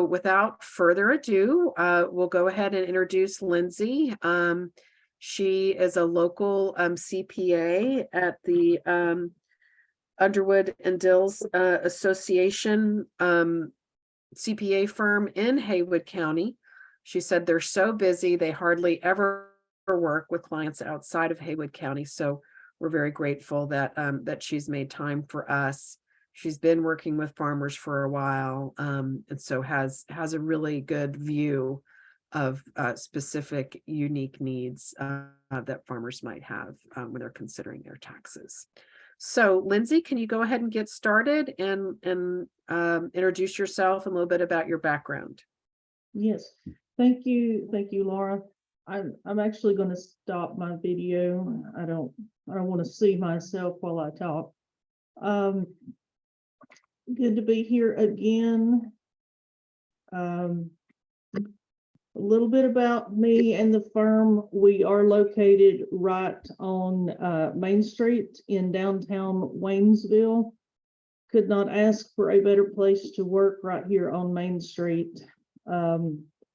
without further ado, we'll go ahead and introduce Lindsay. She is a local CPA at the Underwood and Dills Association CPA firm in Haywood County. She said they're so busy, they hardly ever work with clients outside of Haywood County. So we're very grateful that that she's made time for us. She's been working with farmers for a while, and so has a really good view of specific unique needs that farmers might have when they're considering their taxes. So Lindsay, can you go ahead and get started and introduce yourself and a little bit about your background? Yes, thank you, Laura. I'm actually going to stop my video. I don't want to see myself while I talk. Good to be here again. A little bit about me and the firm. We are located right on Main Street in downtown Waynesville. Could not ask for a better place to work right here on Main Street.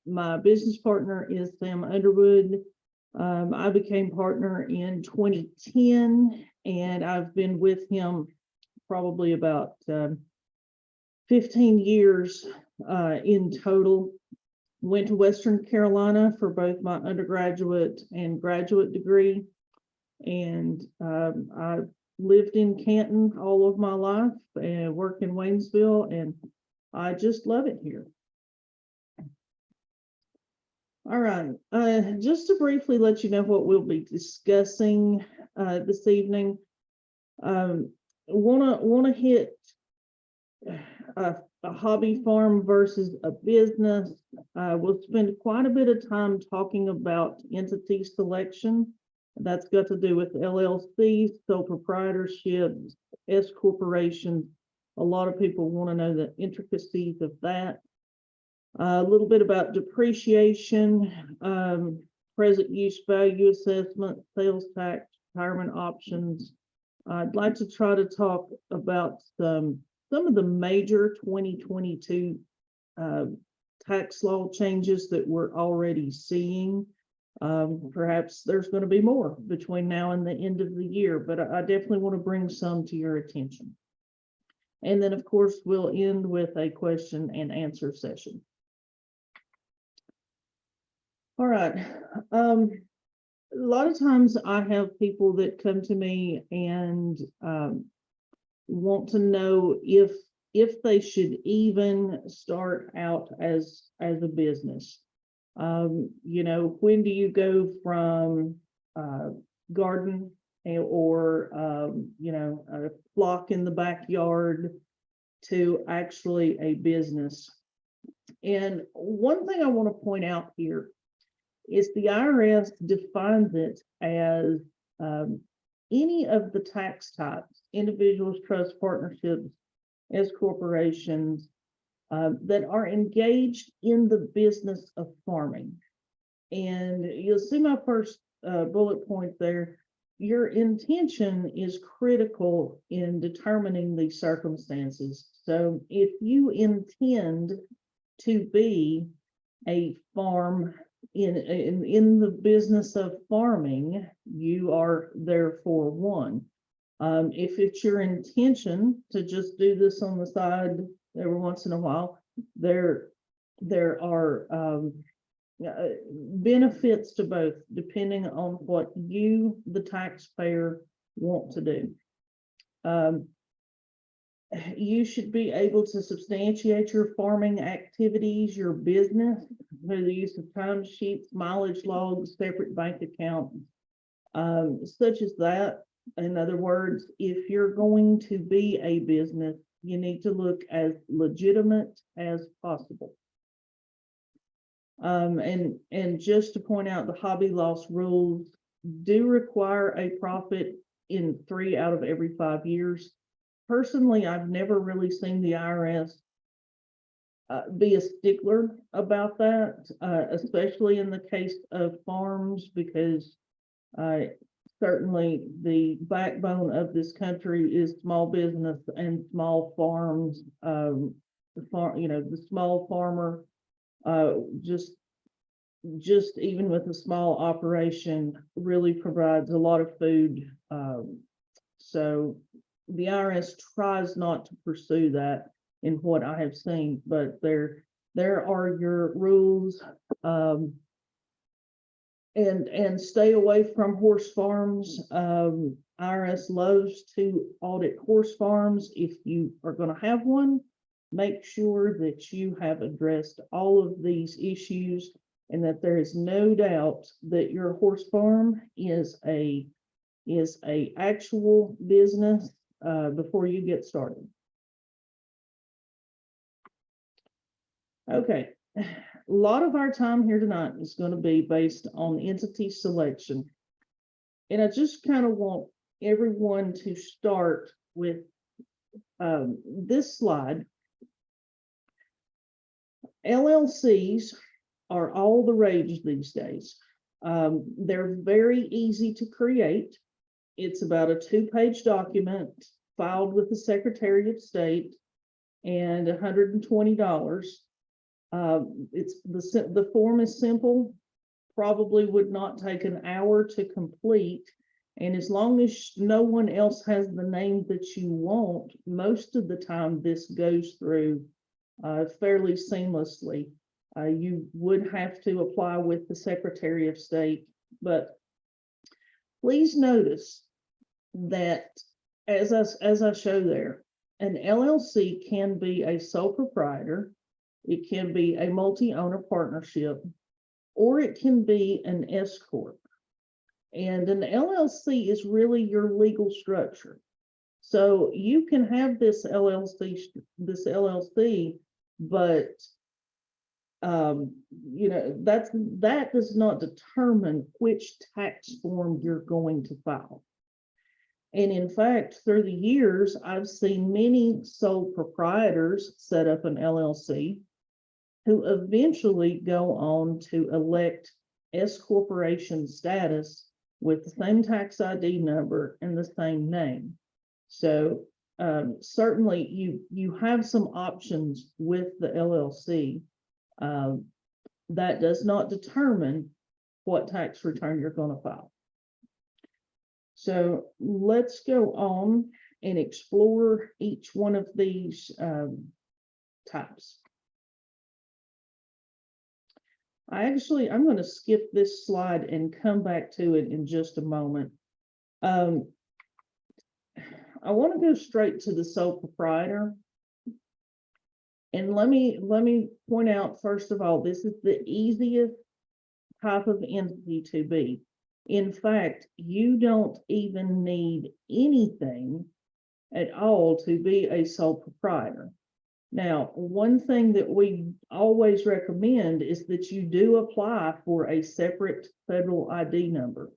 My business partner is Sam Underwood. I became partner in 2010, and I've been with him probably about 15 years in total. Went to Western Carolina for both my undergraduate and graduate degree, and I lived in Canton all of my life and worked in Waynesville, and I just love it here. All right, just to briefly let you know what we'll be discussing this evening. Want to hit a hobby farm versus a business. We'll spend quite a bit of time talking about entity selection. That's got to do with LLCs, sole proprietorships, S corporations. A lot of people want to know the intricacies of that. A little bit about depreciation, present use value assessment, sales tax, retirement options. I'd like to try to talk about some of the major 2022 tax law changes that we're already seeing. Perhaps there's going to be more between now and the end of the year, but I definitely want to bring some to your attention. And then, of course, we'll end with a question and answer session. All right. A lot of times I have people that come to me and want to know if they should even start out as a business. You know, when do you go from garden or you know, a flock in the backyard to actually a business? And one thing I want to point out here is the IRS defines it as any of the tax types, individuals, trust, partnerships, S corporations, that are engaged in the business of farming. And you'll see my first bullet point there. Your intention is critical in determining the circumstances. So if you intend to be a farm in the business of farming, you are therefore one. If it's your intention to just do this on the side every once in a while, there are benefits to both, depending on what you, the taxpayer, want to do. You should be able to substantiate your farming activities, your business, through the use of timesheets, mileage logs, separate bank accounts, such as that. In other words, if you're going to be a business, you need to look as legitimate as possible. And just to point out, the hobby loss rules do require a profit in 3 out of every 5 years. Personally, I've never really seen the IRS be a stickler about that, especially in the case of farms, because certainly the backbone of this country is small business and small farms. the farm, the small farmer, just even with a small operation, really provides a lot of food. So the IRS tries not to pursue that in what I have seen, but there are your rules. And stay away from horse farms. IRS loves to audit horse farms. If you are going to have one, make sure that you have addressed all of these issues and that there is no doubt that your horse farm is a actual business before you get started. Okay, a lot of our time here tonight is going to be based on entity selection. And I just kind of want everyone to start with this slide. LLCs are all the rage these days. They're very easy to create. It's about a 2-page document filed with the Secretary of State and $120. It's the form is simple, probably would not take an hour to complete. And as long as no one else has the name that you want, most of the time this goes through fairly seamlessly. You would have to apply with the Secretary of State, but please notice that as I show there, an LLC can be a sole proprietor, it can be a multi-owner partnership, or it can be an S corp. And an LLC is really your legal structure. So you can have this LLC, but that does not determine which tax form you're going to file. And in fact, through the years, I've seen many sole proprietors set up an LLC who eventually go on to elect S corporation status with the same tax ID number and the same name. So certainly you have some options with the LLC. That does not determine what tax return you're going to file. So let's go on and explore each one of these types. I'm going to skip this slide and come back to it in just a moment. I want to go straight to the sole proprietor. And let me point out, first of all, this is the easiest type of entity to be. In fact, you don't even need anything at all to be a sole proprietor. Now, one thing that we always recommend is that you do apply for a separate federal ID number,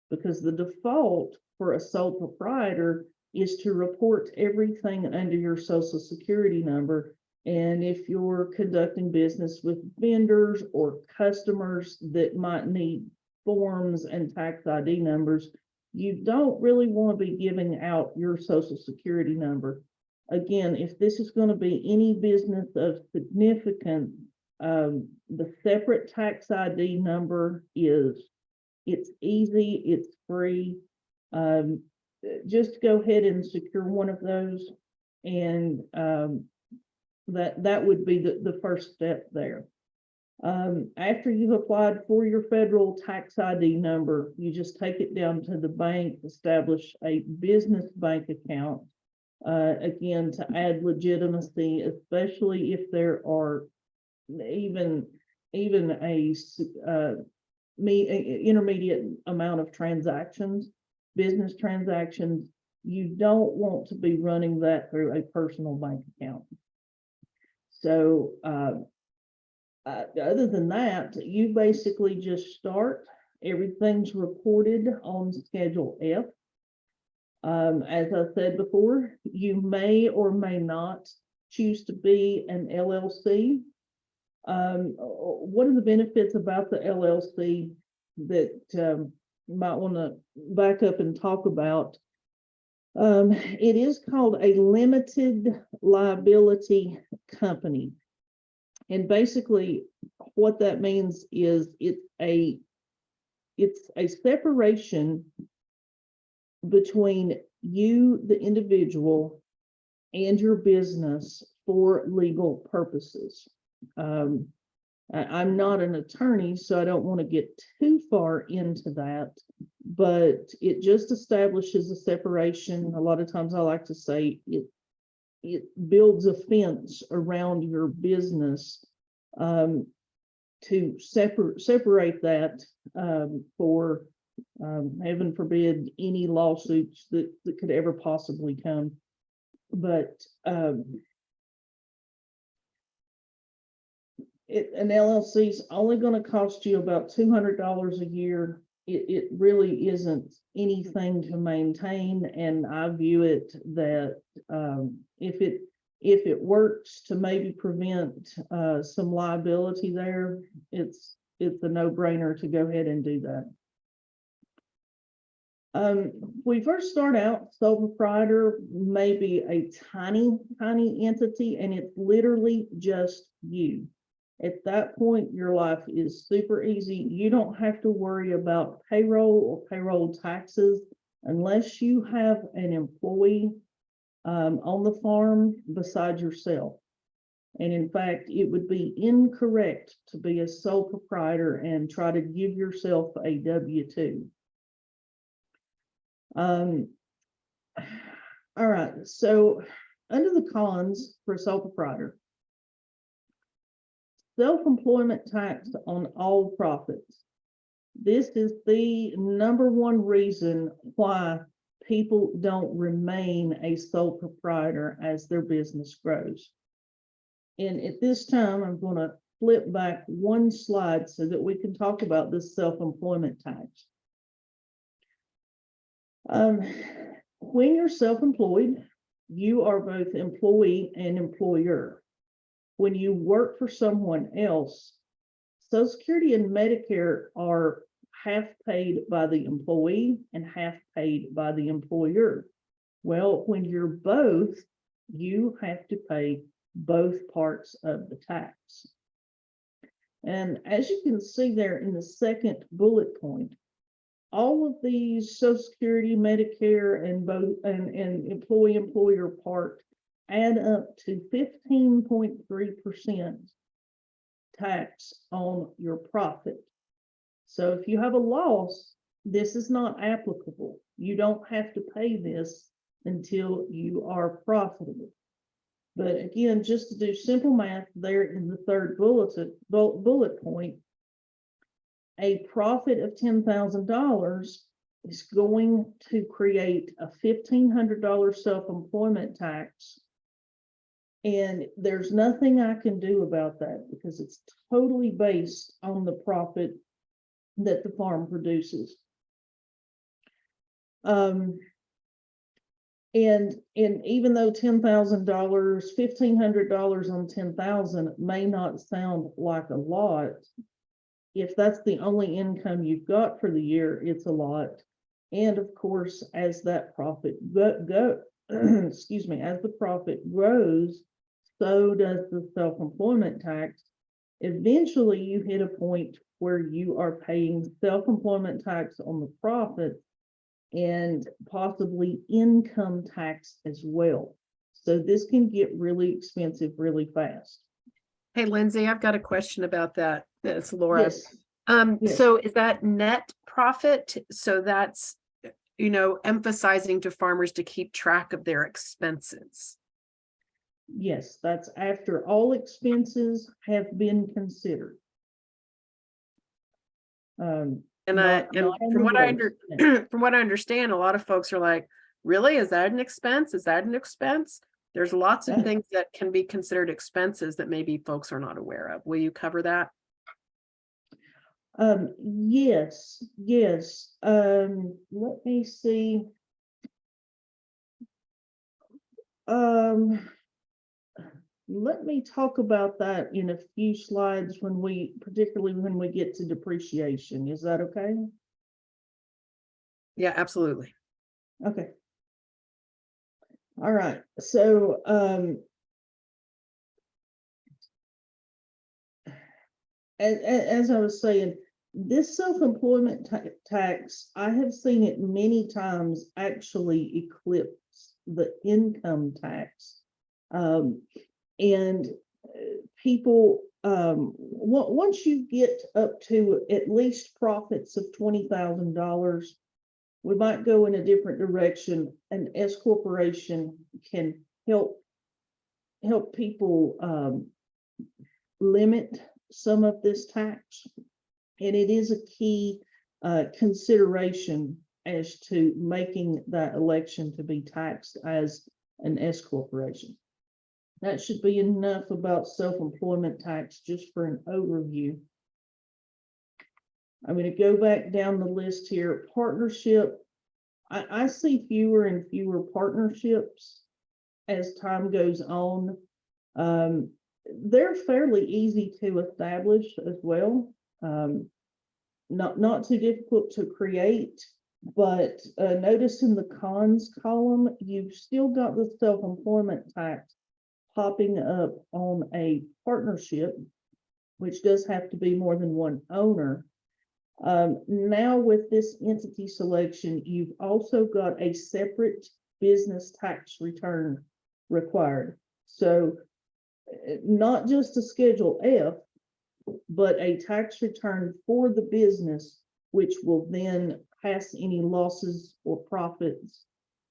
because the default for a sole proprietor is to report everything under your Social Security number. And if you're conducting business with vendors or customers that might need forms and tax ID numbers, you don't really want to be giving out your Social Security number. Again, if this is going to be any business of significance, the separate tax ID number it's easy, it's free. Just go ahead and secure one of those, and that would be the first step there. After you've applied for your federal tax ID number, you just take it down to the bank, establish a business bank account, again, to add legitimacy, especially if there are even a intermediate amount of transactions, business transactions. You don't want to be running that through a personal bank account. So other than that, you basically just start. Everything's reported on Schedule F. As I said before, you may or may not choose to be an LLC. One of the benefits about the LLC that you might want to back up and talk about It is called a limited liability company. And basically what that means is it's a separation between you, the individual, and your business for legal purposes. I'm not an attorney, so I don't want to get too far into that, but it just establishes a separation. A lot of times I like to say it builds a fence around your business to separate that for heaven forbid any lawsuits that could ever possibly come. But an LLC is only going to cost you about $200 a year. It really isn't anything to maintain, and I view it that if it works to maybe prevent some liability there, it's a no-brainer to go ahead and do that. We first start out, sole proprietor may be a tiny entity, and it's literally just you. At that point, your life is super easy. You don't have to worry about payroll or payroll taxes unless you have an employee on the farm besides yourself. And in fact, it would be incorrect to be a sole proprietor and try to give yourself a W-2. All right, so under the cons for a sole proprietor, self-employment tax on all profits. This is the #1 reason why people don't remain a sole proprietor as their business grows. And at this time, I'm going to flip back one slide so that we can talk about this self-employment tax. When you're self-employed, you are both employee and employer. When you work for someone else, Social Security and Medicare are half paid by the employee and half paid by the employer. Well, when you're both, you have to pay both parts of the tax. And as you can see there in the second bullet point, all of these Social Security, Medicare, and both and employee-employer part add up to 15.3% tax on your profit. So if you have a loss, this is not applicable. You don't have to pay this until you are profitable. But again, just to do simple math there in the third bullet point, a profit of $10,000 is going to create a $1,500 self-employment tax. And there's nothing I can do about that because it's totally based on the profit that the farm produces. And even though $10,000, $1,500 on 10,000 may not sound like a lot, if that's the only income you've got for the year, it's a lot. And of course, as that profit excuse me, as the profit grows, so does the self-employment tax. Eventually, you hit a point where you are paying self-employment tax on the profit and possibly income tax as well. So this can get really expensive really fast. Hey, Lindsay, I've got a question about that. It's Laura. Yes. Yes. So is that net profit? So that's, emphasizing to farmers to keep track of their expenses. Yes, that's after all expenses have been considered. From what I understand, a lot of folks are like, really? Is that an expense? Is that an expense? There's lots of things that can be considered expenses that maybe folks are not aware of. Will you cover that? Yes. Let me see. Let me talk about that in a few slides particularly when we get to depreciation. Is that okay? Yeah, absolutely. Okay. All right, so as I was saying, this self-employment tax, I have seen it many times actually eclipse the income tax. And people, once you get up to at least profits of $20,000, we might go in a different direction. An S corporation can help people limit some of this tax, and it is a key consideration as to making that election to be taxed as an S corporation. That should be enough about self-employment tax just for an overview. I'm going to go back down the list here. Partnership. I see fewer and fewer partnerships as time goes on. They're fairly easy to establish as well. Not too difficult to create, but notice in the cons column, you've still got the self-employment tax popping up on a partnership, which does have to be more than one owner. Now with this entity selection, you've also got a separate business tax return required. So not just a Schedule F, but a tax return for the business, which will then pass any losses or profits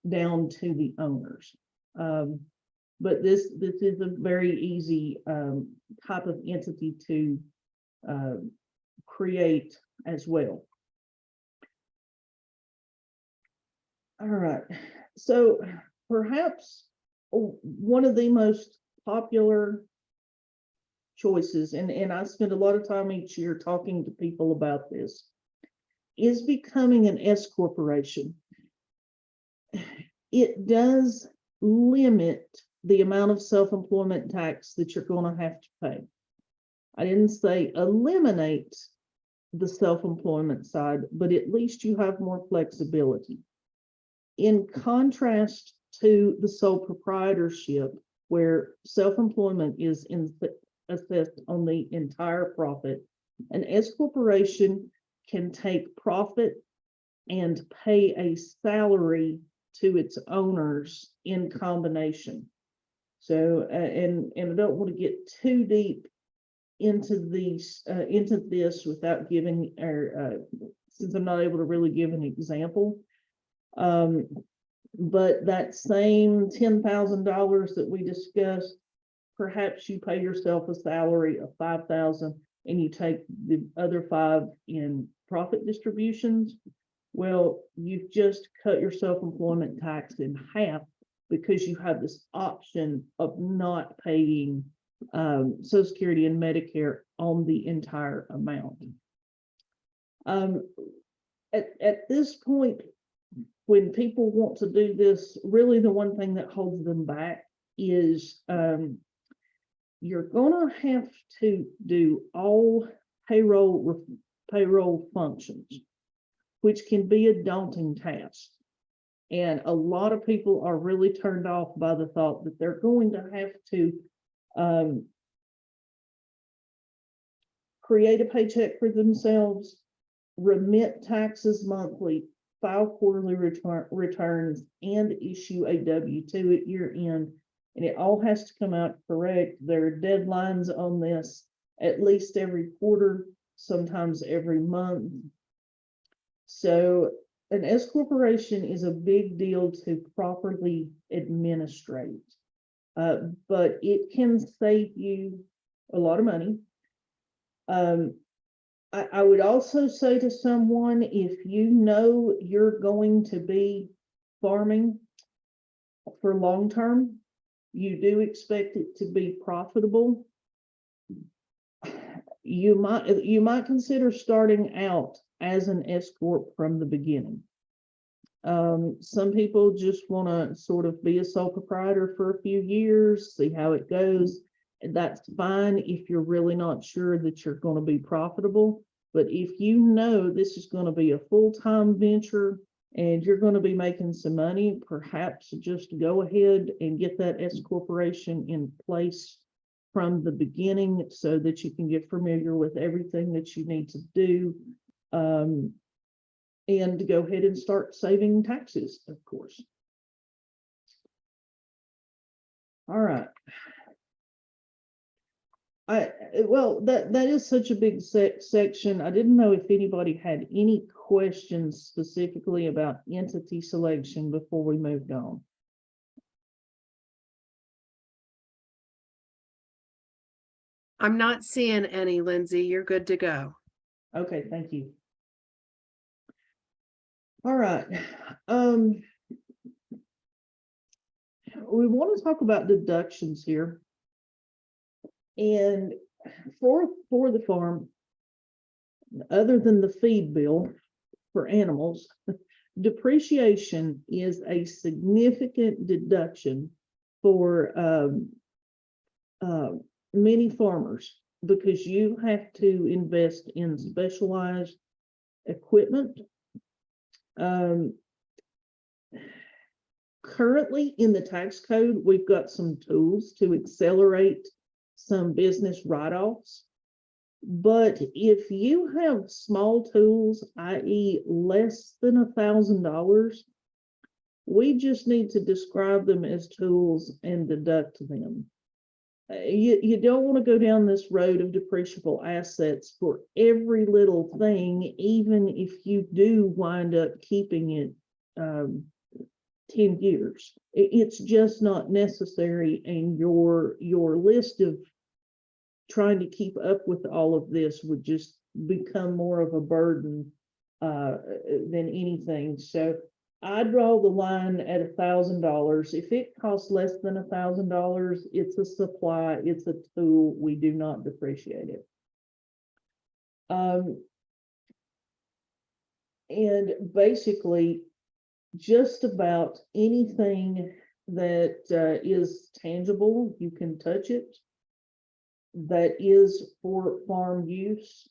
down to the owners. But this is a very easy type of entity to create as well. All right, so perhaps one of the most popular choices, and I spend a lot of time each year talking to people about this, is becoming an S corporation. It does limit the amount of self-employment tax that you're going to have to pay. I didn't say eliminate the self-employment side, but at least you have more flexibility. In contrast to the sole proprietorship, where self-employment is assessed on the entire profit, an S corporation can take profit and pay a salary to its owners in combination. So, and I don't want to get too deep into these into this without giving, since I'm not able to really give an example. But that same $10,000 that we discussed, perhaps you pay yourself a salary of $5,000 and you take the other $5,000 in profit distributions. Well, you've just cut your self-employment tax in half because you have this option of not paying Social Security and Medicare on the entire amount. At this point, when people want to do this, really the one thing that holds them back is you're going to have to do all payroll functions, which can be a daunting task. And a lot of people are really turned off by the thought that they're going to have to create a paycheck for themselves, remit taxes monthly, file quarterly returns, and issue a W-2 at year end. And it all has to come out correct. There are deadlines on this at least every quarter, sometimes every month. So an S corporation is a big deal to properly administrate, but it can save you a lot of money. I would also say to someone, if you know you're going to be farming for long term, you do expect it to be profitable, you might consider starting out as an S corp from the beginning. Some people just want to sort of be a sole proprietor for a few years, see how it goes. And that's fine if you're really not sure that you're going to be profitable. But if you know this is going to be a full-time venture, and you're going to be making some money, perhaps just go ahead and get that S corporation in place from the beginning so that you can get familiar with everything that you need to do, and go ahead and start saving taxes, of course. All right. Well, that is such a big section. I didn't know if anybody had any questions specifically about entity selection before we moved on. I'm not seeing any, Lindsay. You're good to go. Okay, thank you. All right. We want to talk about deductions here. And for the farm, other than the feed bill for animals, depreciation is a significant deduction for many farmers, because you have to invest in specialized equipment. Currently in the tax code, we've got some tools to accelerate some business write-offs. But if you have small tools, i.e. less than $1,000, we just need to describe them as tools and deduct them. You don't want to go down this road of depreciable assets for every little thing, even if you do wind up keeping it 10 years. It's just not necessary, and your list of trying to keep up with all of this would just become more of a burden than anything. So I draw the line at $1,000. If it costs less than $1,000, it's a supply, it's a tool. We do not depreciate it. And basically, just about anything that is tangible, you can touch it, that is for farm use,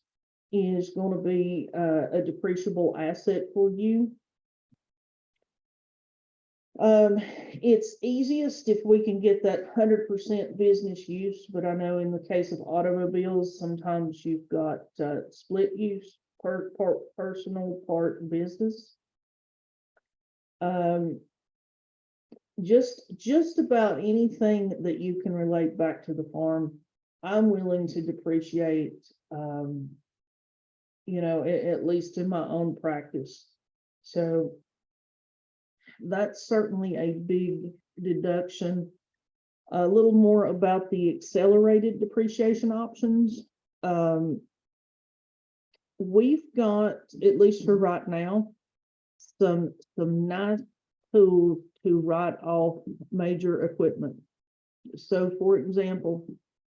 is going to be a depreciable asset for you. It's easiest if we can get that 100% business use, but I know in the case of automobiles, sometimes you've got split use, part personal, part business. Just about anything that you can relate back to the farm, I'm willing to depreciate, you know, at least in my own practice. So that's certainly a big deduction. A little more about the accelerated depreciation options. We've got, at least for right now, some nice tools to write off major equipment. So for example,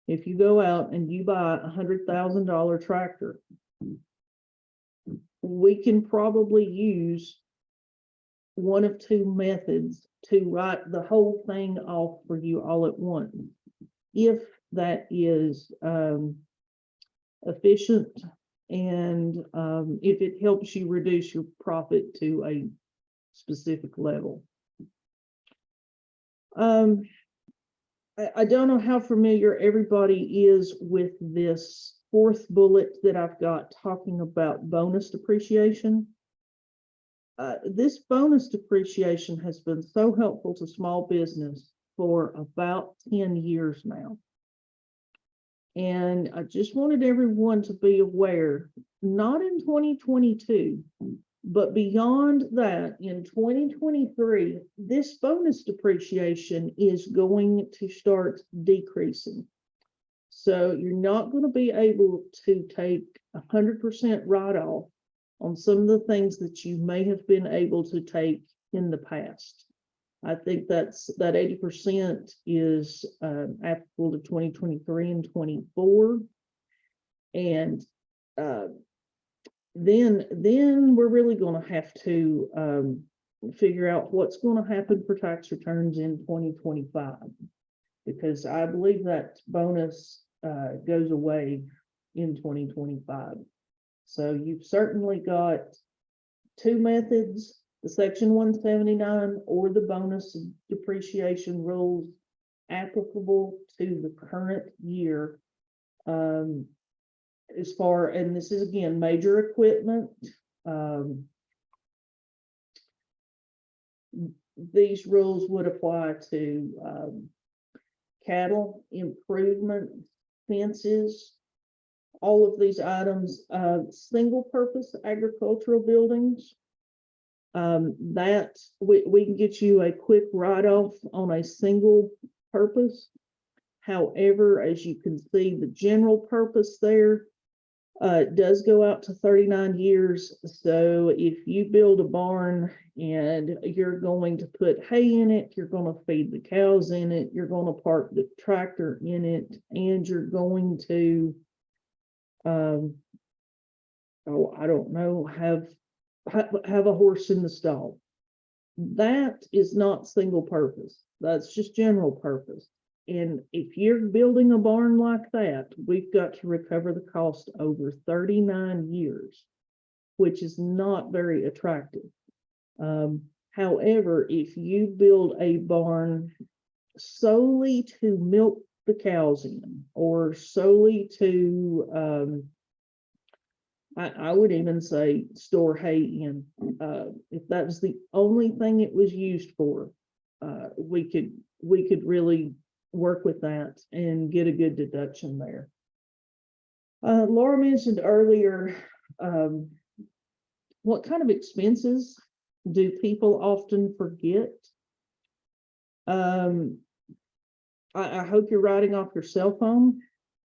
if you go out and you buy a $100,000 tractor, we can probably use one of two methods to write the whole thing off for you all at once, if that is efficient, and if it helps you reduce your profit to a specific level. I don't know how familiar everybody is with this fourth bullet that I've got talking about bonus depreciation. This bonus depreciation has been so helpful to small business for about 10 years now. And I just wanted everyone to be aware, not in 2022, but beyond that, in 2023, this bonus depreciation is going to start decreasing. So you're not going to be able to take 100% write-off on some of the things that you may have been able to take in the past. I think that 80% is applicable to 2023 and 24. And then we're really going to have to figure out what's going to happen for tax returns in 2025, because I believe that bonus goes away in 2025. So you've certainly got two methods the Section 179 or the bonus depreciation rules applicable to the current year. As far, and this is again, major equipment. These rules would apply to cattle, improvement, fences, all of these items, single purpose agricultural buildings. That we can get you a quick write-off on a single purpose. However, as you can see, the general purpose there does go out to 39 years. So if you build a barn and you're going to put hay in it, you're going to feed the cows in it, you're going to park the tractor in it, and you're going to, oh, I don't know, have a horse in the stall. That is not single purpose. That's just general purpose. And if you're building a barn like that, we've got to recover the cost over 39 years, which is not very attractive. However, if you build a barn solely to milk the cows in, or solely to, I would even say store hay in, if that was the only thing it was used for, we could really work with that and get a good deduction there. Laura mentioned earlier, what kind of expenses do people often forget? I hope you're writing off your cell phone.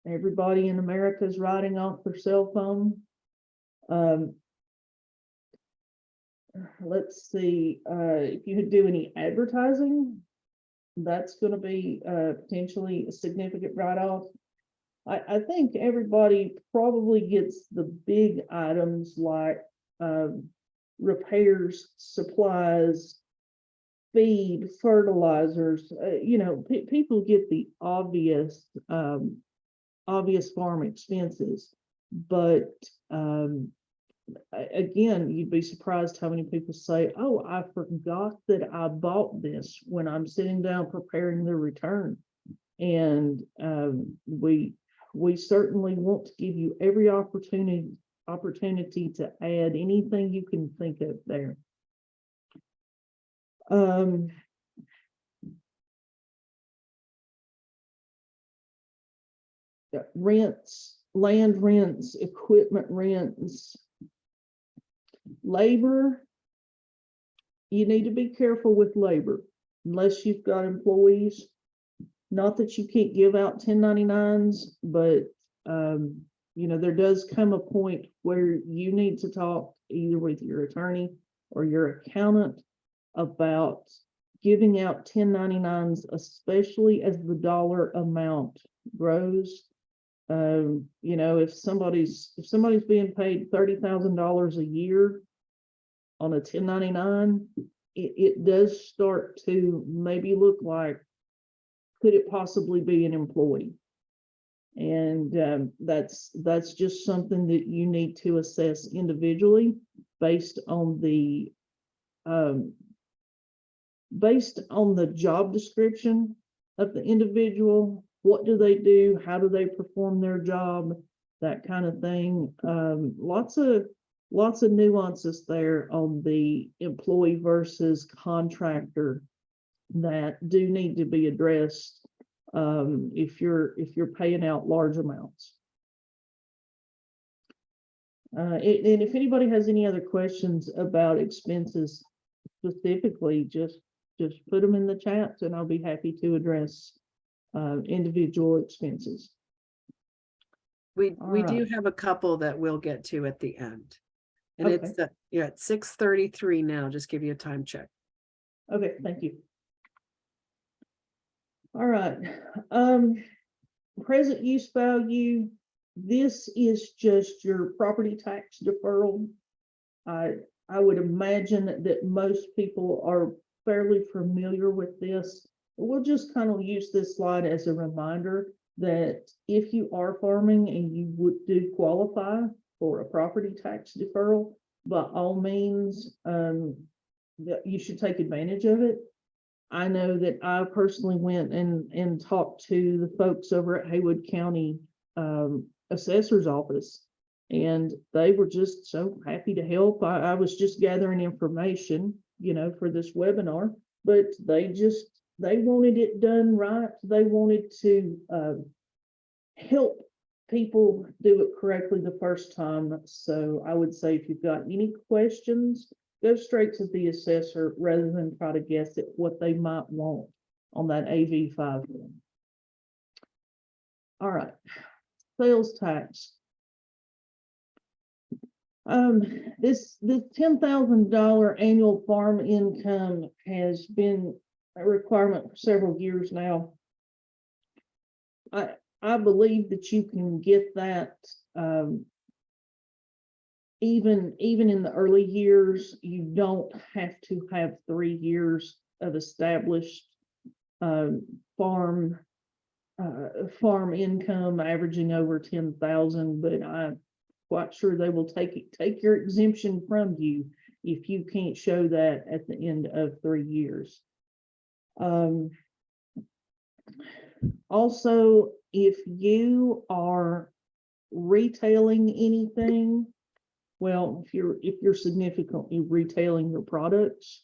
Everybody in America is writing off their cell phone. Let's see, if you do any advertising, that's going to be potentially a significant write-off. I think everybody probably gets the big items like repairs, supplies, feed, fertilizers. You know, people get the obvious farm expenses, but again, you'd be surprised how many people say, oh, I forgot that I bought this when I'm sitting down preparing the return. And we certainly want to give you every opportunity to add anything you can think of there. Rents, land rents, equipment rents, labor. You need to be careful with labor unless you've got employees. Not that you can't give out 1099s, but you know, there does come a point where you need to talk either with your attorney or your accountant about giving out 1099s, especially as the dollar amount grows. You know, if somebody's being paid $30,000 a year on a 1099, it does start to maybe look like, could it possibly be an employee? And that's just something that you need to assess individually based on the job description of the individual. What do they do? How do they perform their job? That kind of thing. Lots of nuances there on the employee versus contractor that do need to be addressed if you're paying out large amounts. And if anybody has any other questions about expenses specifically, just put them in the chat and I'll be happy to address individual expenses. We right. do have a couple that we'll get to at the end. And Okay. it's at 6:33 now, just give you a time check. Okay, thank you. All right. Present use value. This is just your property tax deferral. I would imagine that most people are fairly familiar with this. We'll just kind of use this slide as a reminder that if you are farming and you do qualify for a property tax deferral, by all means, you should take advantage of it. I know that I personally went and talked to the folks over at Haywood County Assessor's Office, and they were just so happy to help. I was just gathering information, for this webinar, but they wanted it done right. They wanted to help people do it correctly the first time. So I would say if you've got any questions, go straight to the assessor rather than try to guess at what they might want on that AV5 form. All right, sales tax. This $10,000 annual farm income has been a requirement for several years now. I believe that you can get that even in the early years. You don't have to have 3 years of established farm income averaging over 10,000, but I'm quite sure they will take your exemption from you if you can't show that at the end of 3 years. Also, if you are retailing anything, well, if you're significantly retailing your products,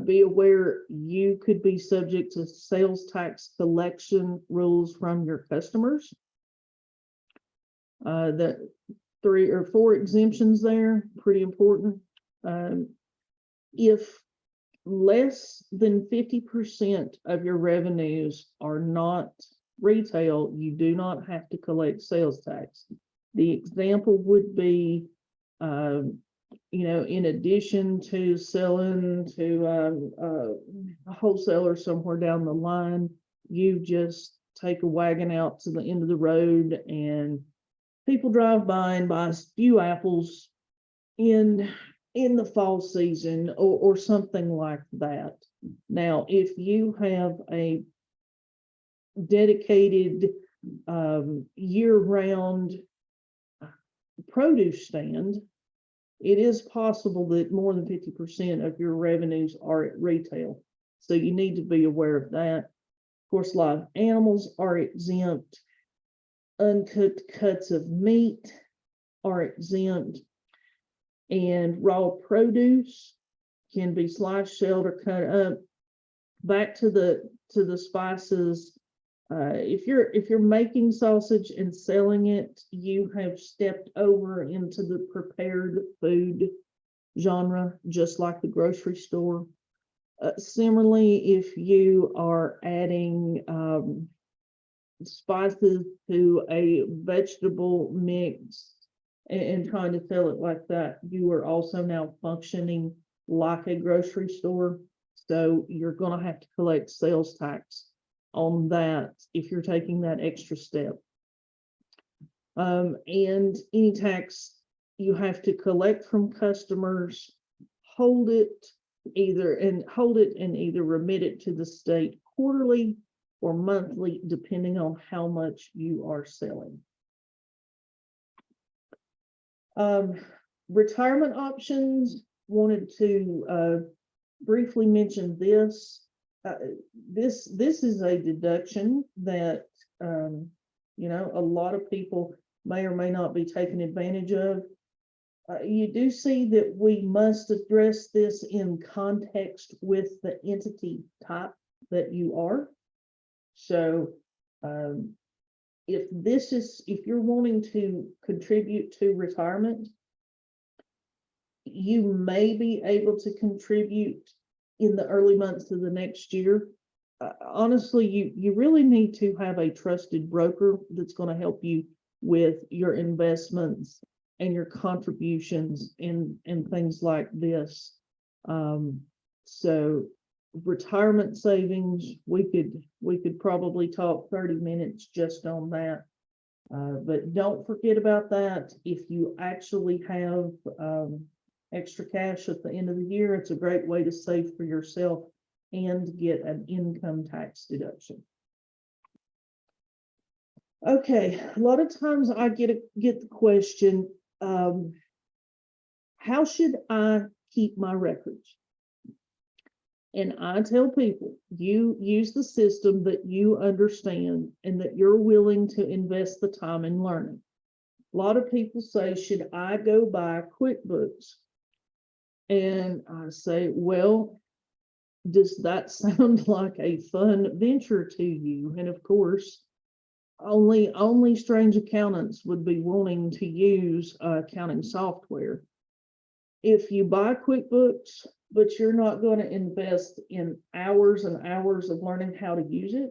be aware you could be subject to sales tax collection rules from your customers. The 3 or 4 exemptions there, pretty important. If less than 50% of your revenues are not retail, you do not have to collect sales tax. The example would be, in addition to selling to a wholesaler somewhere down the line, you just take a wagon out to the end of the road and people drive by and buy a few apples in the fall season or something like that. Now, if you have a dedicated year-round produce stand, it is possible that more than 50% of your revenues are at retail. So you need to be aware of that. Of course, live animals are exempt. Uncooked cuts of meat are exempt. And raw produce can be sliced, shelled, or cut up. Back to the spices. If you're making sausage and selling it, you have stepped over into the prepared food genre, just like the grocery store. Similarly, if you are adding spices to a vegetable mix and trying to sell it like that, you are also now functioning like a grocery store. So you're going to have to collect sales tax on that if you're taking that extra step. And any tax you have to collect from customers, hold it and either remit it to the state quarterly or monthly, depending on how much you are selling. Retirement options, wanted to briefly mention this. This is a deduction that a lot of people may or may not be taking advantage of. You do see that we must address this in context with the entity type that you are. So if you're wanting to contribute to retirement, you may be able to contribute in the early months of the next year. Honestly, you really need to have a trusted broker that's going to help you with your investments and your contributions and things like this. So retirement savings, we could probably talk 30 minutes just on that. But don't forget about that. If you actually have extra cash at the end of the year, it's a great way to save for yourself and get an income tax deduction. Okay, a lot of times I get the question, how should I keep my records. And I tell people, you use the system that you understand and that you're willing to invest the time in learning. A lot of people say, should I go buy QuickBooks? And I say, well, does that sound like a fun venture to you? And of course, only strange accountants would be wanting to use accounting software. If you buy QuickBooks, but you're not going to invest in hours and hours of learning how to use it,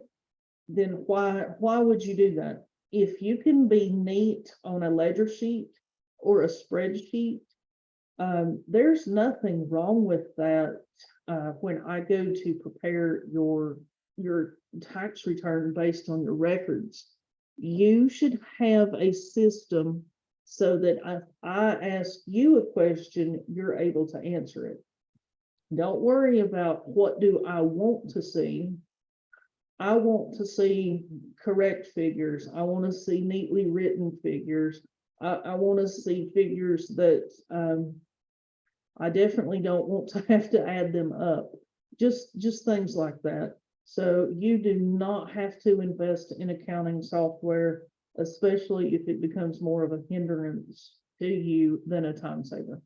then why would you do that? If you can be neat on a ledger sheet or a spreadsheet, there's nothing wrong with that. When I go to prepare your tax return based on your records, you should have a system so that if I ask you a question, you're able to answer it. Don't worry about what do I want to see. I want to see correct figures. I want to see neatly written figures. I want to see figures that I definitely don't want to have to add them up. Just things like that. So you do not have to invest in accounting software, especially if it becomes more of a hindrance to you than a time saver.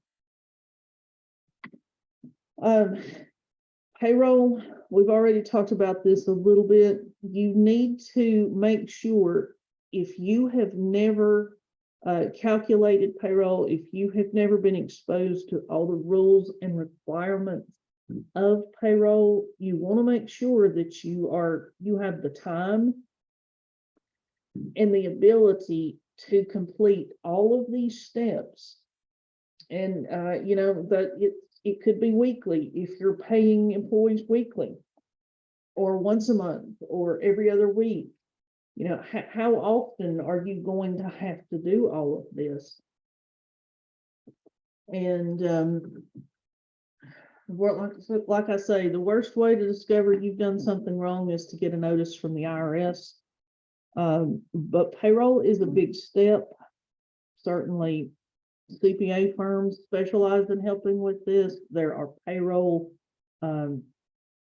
Payroll, we've already talked about this a little bit. You need to make sure, if you have never calculated payroll, if you have never been exposed to all the rules and requirements of payroll, you want to make sure that you have the time and the ability to complete all of these steps. And you know, that it could be weekly if you're paying employees weekly, or once a month, or every other week. You know, how often are you going to have to do all of this? And like I say, the worst way to discover you've done something wrong is to get a notice from the IRS. But payroll is a big step. Certainly, CPA firms specialize in helping with this. There are payroll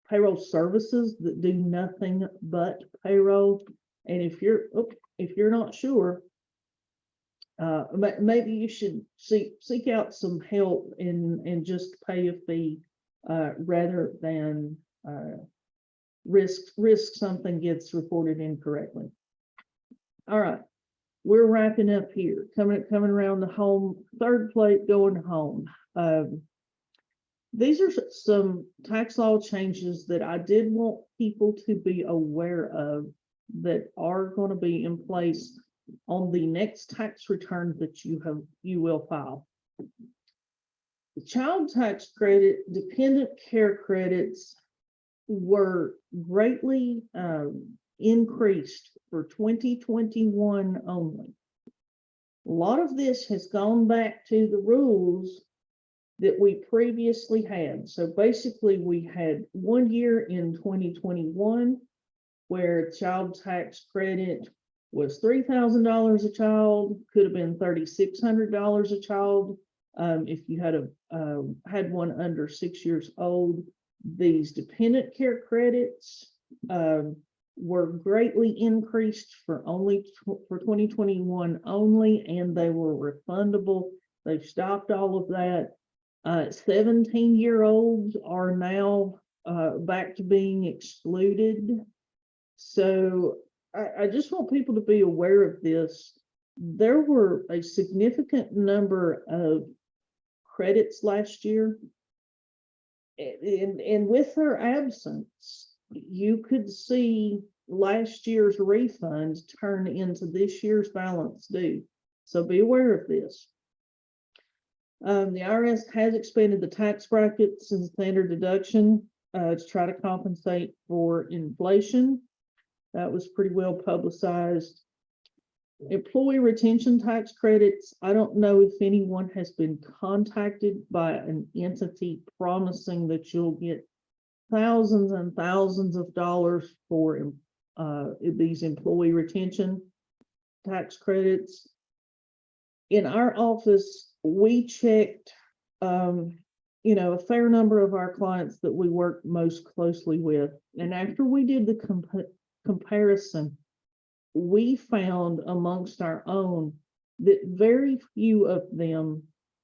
services that do nothing but payroll. And if you're not sure, maybe you should seek out some help and just pay a fee rather than risk something gets reported incorrectly. All right. We're wrapping up here, coming around the home, third plate going home. These are some tax law changes that I did want people to be aware of that are going to be in place on the next tax return that you will file. The child tax credit, dependent care credits were greatly increased for 2021 only. A lot of this has gone back to the rules that we previously had. So basically, we had 1 year in 2021 where child tax credit was $3,000 a child, could have been $3,600 a child if you had one under 6 years old. These dependent care credits were greatly increased for 2021 only, and they were refundable. They've stopped all of that. 17-year-olds are now back to being excluded. So I just want people to be aware of this. There were a significant number of credits last year, and with their absence, you could see last year's refunds turn into this year's balance due. So be aware of this. The IRS has expanded the tax brackets and standard deduction to try to compensate for inflation. That was pretty well publicized. Employee retention tax credits. I don't know if anyone has been contacted by an entity promising that you'll get thousands and thousands of dollars for these employee retention tax credits. In our office, we checked a fair number of our clients that we work most closely with. And after we did the comparison, we found amongst our own that very few of them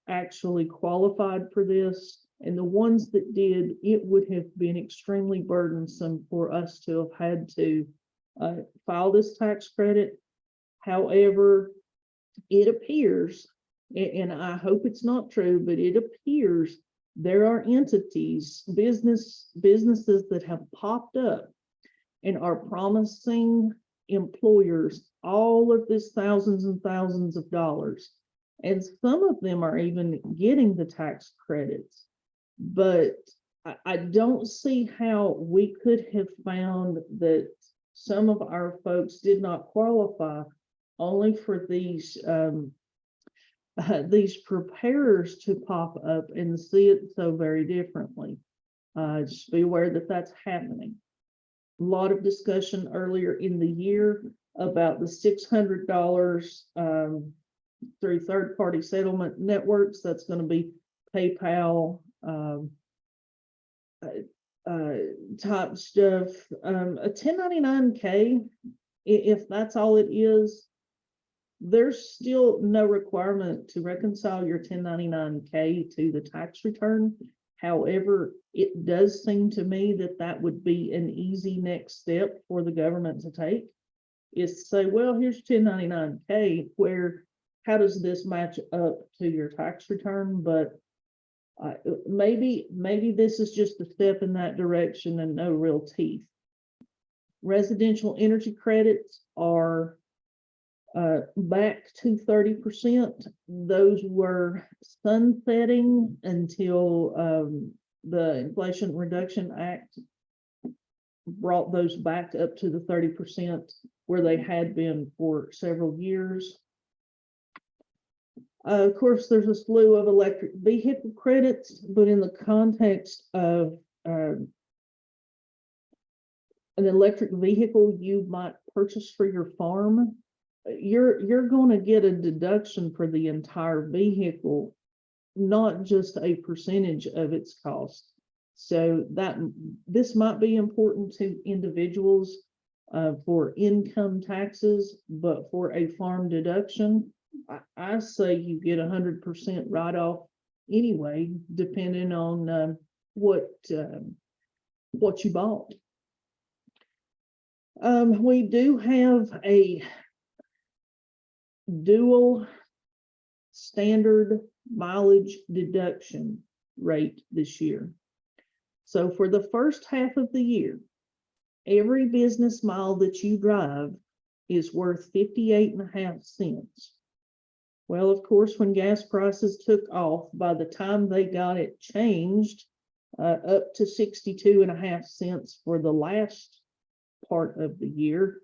actually qualified for this. And the ones that did, it would have been extremely burdensome for us to have had to file this tax credit. However, it appears, and I hope it's not true, but it appears there are entities, businesses that have popped up and are promising employers all of this thousands and thousands of dollars. And some of them are even getting the tax credits. But I don't see how we could have found that some of our folks did not qualify only for these preparers to pop up and see it so very differently. Just be aware that that's happening. A lot of discussion earlier in the year about the $600 through third-party settlement networks. That's going to be PayPal type stuff. A 1099K, if that's all it is, there's still no requirement to reconcile your 1099K to the tax return. However, it does seem to me that that would be an easy next step for the government to take, is to say, well, here's 1099K, where how does this match up to your tax return? But maybe this is just a step in that direction and no real teeth. Residential energy credits are back to 30%. Those were sunsetting until the Inflation Reduction Act brought those back up to the 30% where they had been for several years. Of course, there's a slew of electric vehicle credits, but in the context of an electric vehicle you might purchase for your farm, you're going to get a deduction for the entire vehicle, not just a percentage of its cost. So this might be important to individuals for income taxes, but for a farm deduction, I say you get 100% write-off anyway, depending on what you bought. We do have a dual standard mileage deduction rate this year. So for the first half of the year, every business mile that you drive is worth 58.5 cents. Well, of course, when gas prices took off, by the time they got it changed up to 62.5 cents for the last part of the year,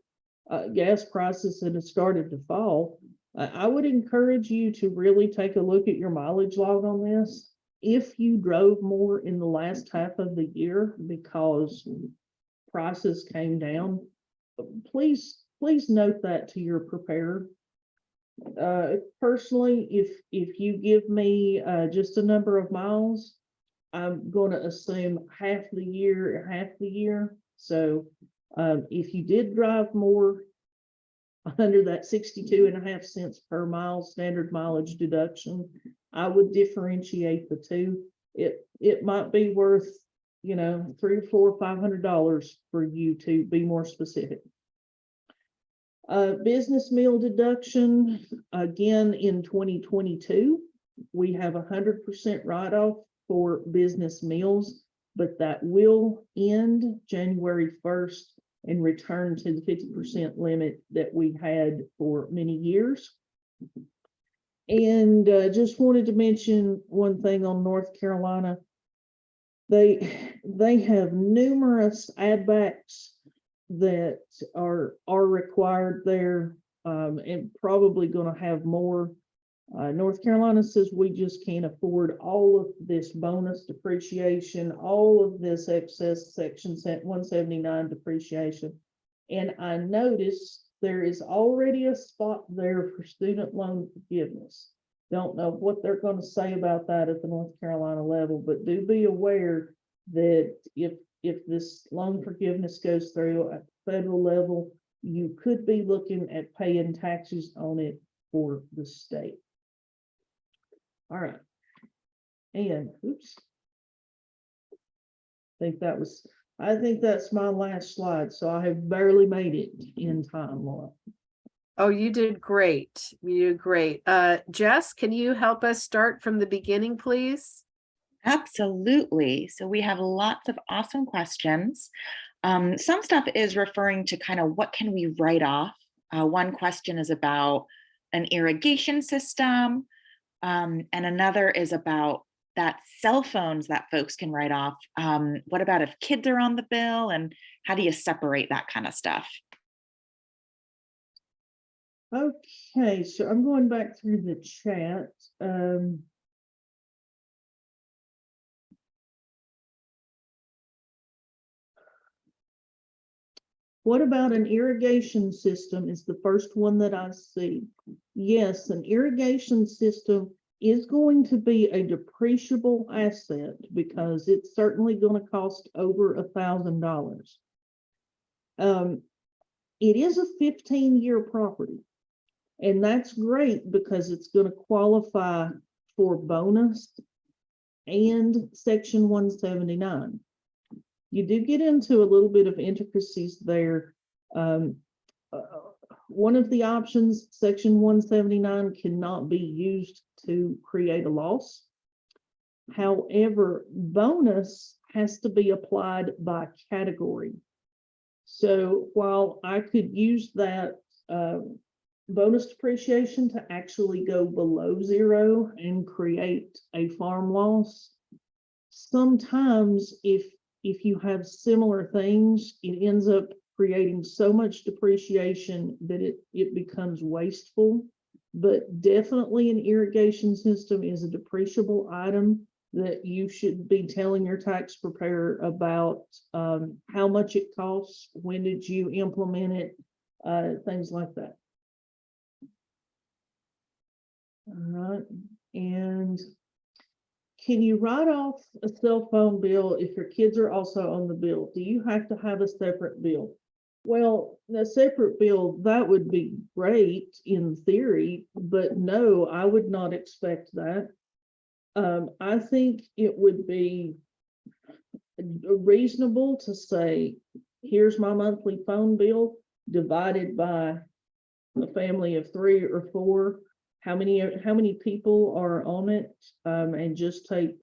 gas prices had started to fall. I would encourage you to really take a look at your mileage log on this. If you drove more in the last half of the year because prices came down, please note that to your preparer. Personally, if you give me just a number of miles, I'm going to assume half the year. So if you did drive more under that 62.5 cents per mile standard mileage deduction, I would differentiate the two. It might be worth, $300, $400, $500 for you to be more specific. Business meal deduction, again, in 2022, we have 100% write-off for business meals, but that will end January 1st and return to the 50% limit that we had for many years. And just wanted to mention one thing on North Carolina. They have numerous add backs that are required there, and probably going to have more. North Carolina says we just can't afford all of this bonus depreciation, all of this excess Section 179 depreciation. And I noticed there is already a spot there for student loan forgiveness. Don't know what they're going to say about that at the North Carolina level, but do be aware that if this loan forgiveness goes through at the federal level, you could be looking at paying taxes on it for the state. All right. And oops. I think that's my last slide. So I have barely made it in time, Laura. Oh, you did great. You did great. Jess, can you help us start from the beginning, please? Absolutely. So we have lots of awesome questions. Some stuff is referring to kind of what can we write off. One question is about an irrigation system, and another is about that cell phones that folks can write off. What about if kids are on the bill, and how do you separate that kind of stuff? Okay, so I'm going back through the chat. What about an irrigation system is the first one that I see. Yes, an irrigation system is going to be a depreciable asset because it's certainly going to cost over $1,000. It is a 15-year property, and that's great because it's going to qualify for bonus and Section 179. You do get into a little bit of intricacies there. One of the options, Section 179, cannot be used to create a loss. However, bonus has to be applied by category. So while I could use that bonus depreciation to actually go below zero and create a farm loss, sometimes if you have similar things, it ends up creating so much depreciation that it becomes wasteful. But definitely an irrigation system is a depreciable item that you should be telling your tax preparer about how much it costs, when did you implement it, things like that. All right, and can you write off a cell phone bill if your kids are also on the bill? Do you have to have a separate bill? Well, a separate bill, that would be great in theory, but no, I would not expect that. I think it would be reasonable to say, here's my monthly phone bill divided by a family of 3 or 4. How many people are on it, and just take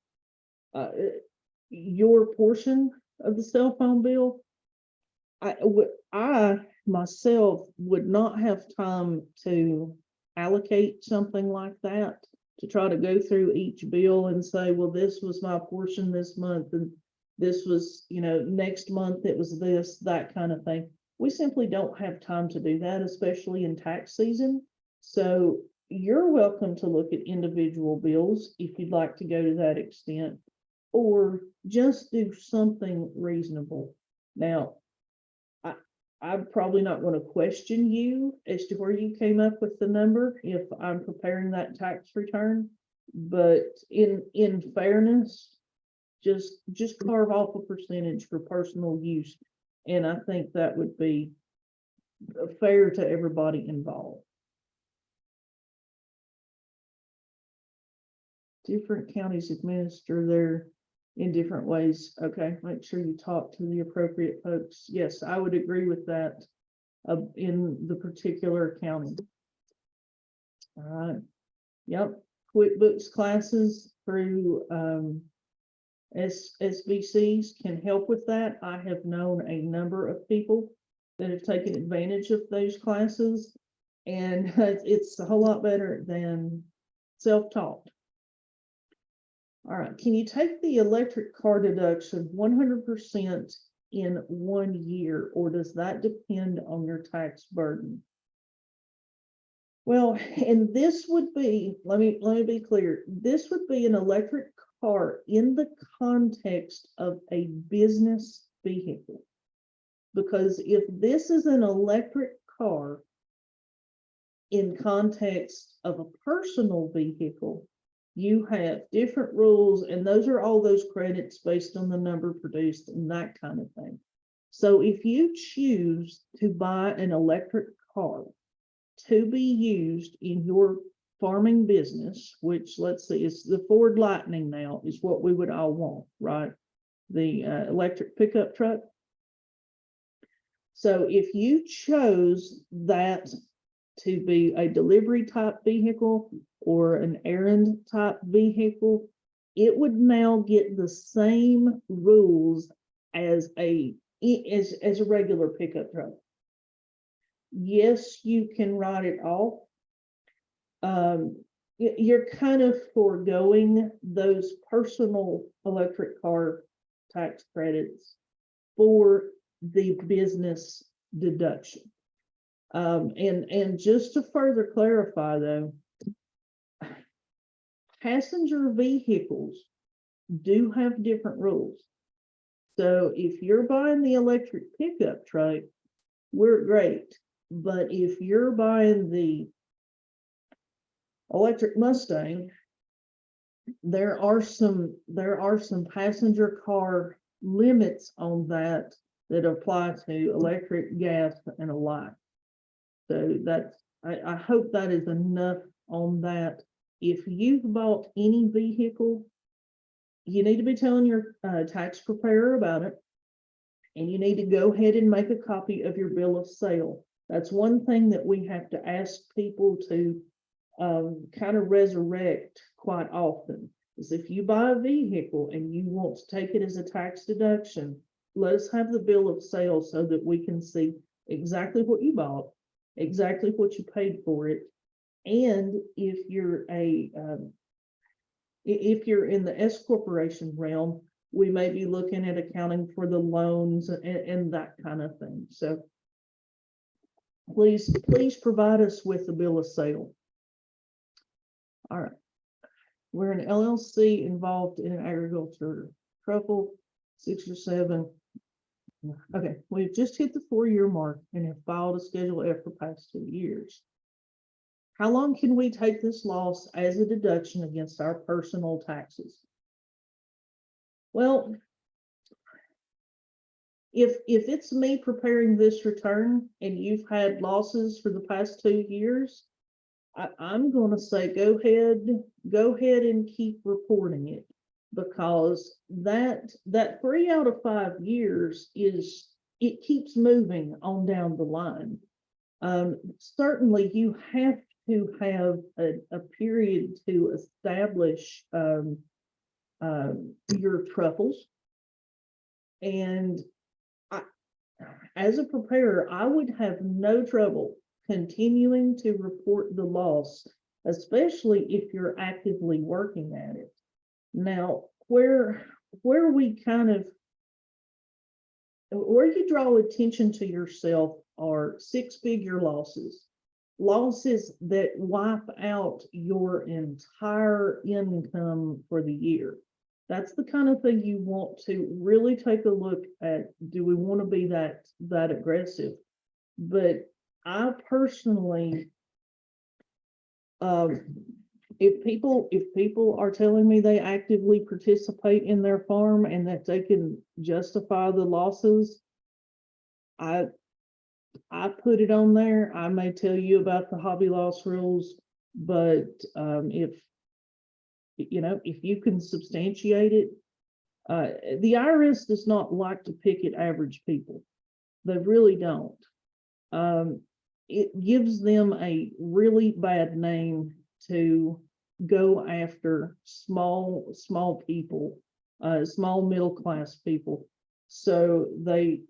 your portion of the cell phone bill. I myself would not have time to allocate something like that, to try to go through each bill and say, well, this was my portion this month, and this was, next month it was this, that kind of thing. We simply don't have time to do that, especially in tax season. So you're welcome to look at individual bills if you'd like to go to that extent, or just do something reasonable. Now, I'm probably not going to question you as to where you came up with the number if I'm preparing that tax return, but in fairness, just carve off a percentage for personal use, and I think that would be fair to everybody involved. Different counties administer their in different ways. Okay, make sure you talk to the appropriate folks. Yes, I would agree with that in the particular county. All right. Yep. QuickBooks classes through SBCs can help with that. I have known a number of people that have taken advantage of those classes, and it's a whole lot better than self-taught. All right, can you take the electric car deduction 100% in 1 year, or does that depend on your tax burden? Well, and this would be, let me be clear, this would be an electric car in the context of a business vehicle. Because if this is an electric car in context of a personal vehicle, you have different rules, and those are all those credits based on the number produced and that kind of thing. So if you choose to buy an electric car to be used in your farming business, which, let's see, it's the Ford Lightning now is what we would all want, right? The electric pickup truck. So if you chose that to be a delivery type vehicle or an errand type vehicle, it would now get the same rules as a regular pickup truck. Yes, you can write it off. You're kind of foregoing those personal electric car tax credits for the business deduction. And just to further clarify though, passenger vehicles do have different rules. So if you're buying the electric pickup truck, we're great. But if you're buying the electric Mustang, there are some passenger car limits on that apply to electric, gas, and a light. So that's, I hope that is enough on that. If you've bought any vehicle, you need to be telling your tax preparer about it, and you need to go ahead and make a copy of your bill of sale. That's one thing that we have to ask people to kind of resurrect quite often, is if you buy a vehicle and you want to take it as a tax deduction, let us have the bill of sale so that we can see exactly what you bought, exactly what you paid for it. And if you're in the S corporation realm, we may be looking at accounting for the loans and that kind of thing. So please provide us with the bill of sale. All right. We're an LLC involved in agriculture, truffle, 6 or 7. Okay, we've just hit the 4-year mark and have filed a Schedule F for past 2 years. How long can we take this loss as a deduction against our personal taxes? Well, if it's me preparing this return and you've had losses for the past 2 years, I'm going to say go ahead and keep reporting it, because that 3 out of 5 years it keeps moving on down the line. Certainly you have to have a period to establish your truffles, and as a preparer, I would have no trouble continuing to report the loss, especially if you're actively working at it. Now, where you draw attention to yourself are 6-figure losses that wipe out your entire income for the year. That's the kind of thing you want to really take a look at. Do we want to be that aggressive? But I personally, if people are telling me they actively participate in their farm and that they can justify the losses, I put it on there. I may tell you about the hobby loss rules, but if you can substantiate it, the IRS does not like to pick at average people. They really don't. It gives them a really bad name to go after small people, small middle class people. So they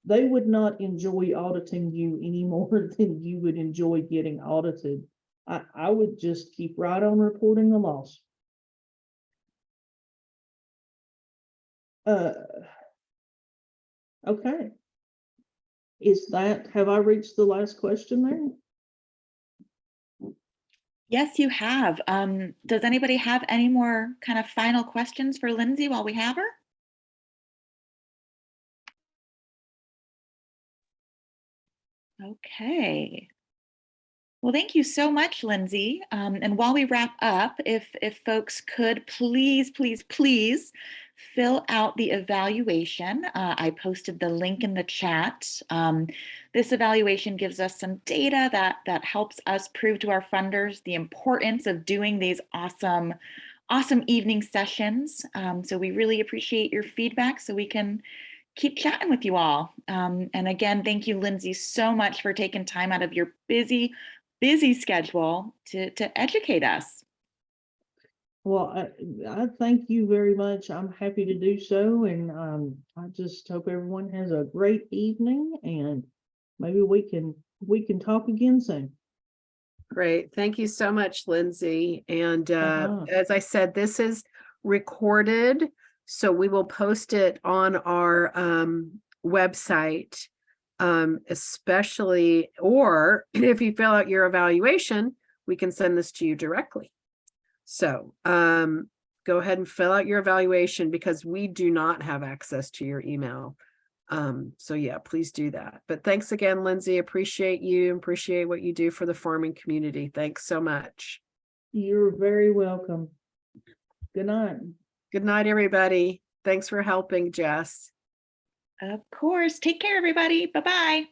would not enjoy auditing you any more than you would enjoy getting audited. I would just keep right on reporting the loss. Okay. Have I reached the last question there? Yes, you have. Does anybody have any more kind of final questions for Lindsay while we have her? Okay. Well, thank you so much, Lindsay. And while we wrap up, if folks could please, please, please fill out the evaluation. I posted the link in the chat. This evaluation gives us some data that helps us prove to our funders the importance of doing these awesome evening sessions. So we really appreciate your feedback so we can keep chatting with you all. And again, thank you, Lindsay, so much for taking time out of your busy schedule to educate us. Well, I thank you very much. I'm happy to do so. And I just hope everyone has a great evening, and maybe we can talk again soon. Great. Thank you so much, Lindsay. And Uh-huh. as I said, this is recorded, so we will post it on our website, especially, or if you fill out your evaluation, we can send this to you directly. So go ahead and fill out your evaluation because we do not have access to your email. So yeah, please do that. But thanks again, Lindsay. Appreciate you. Appreciate what you do for the farming community. Thanks so much. You're very welcome. Good night. Good night, everybody. Thanks for helping, Jess. Of course. Take care, everybody. Bye-bye.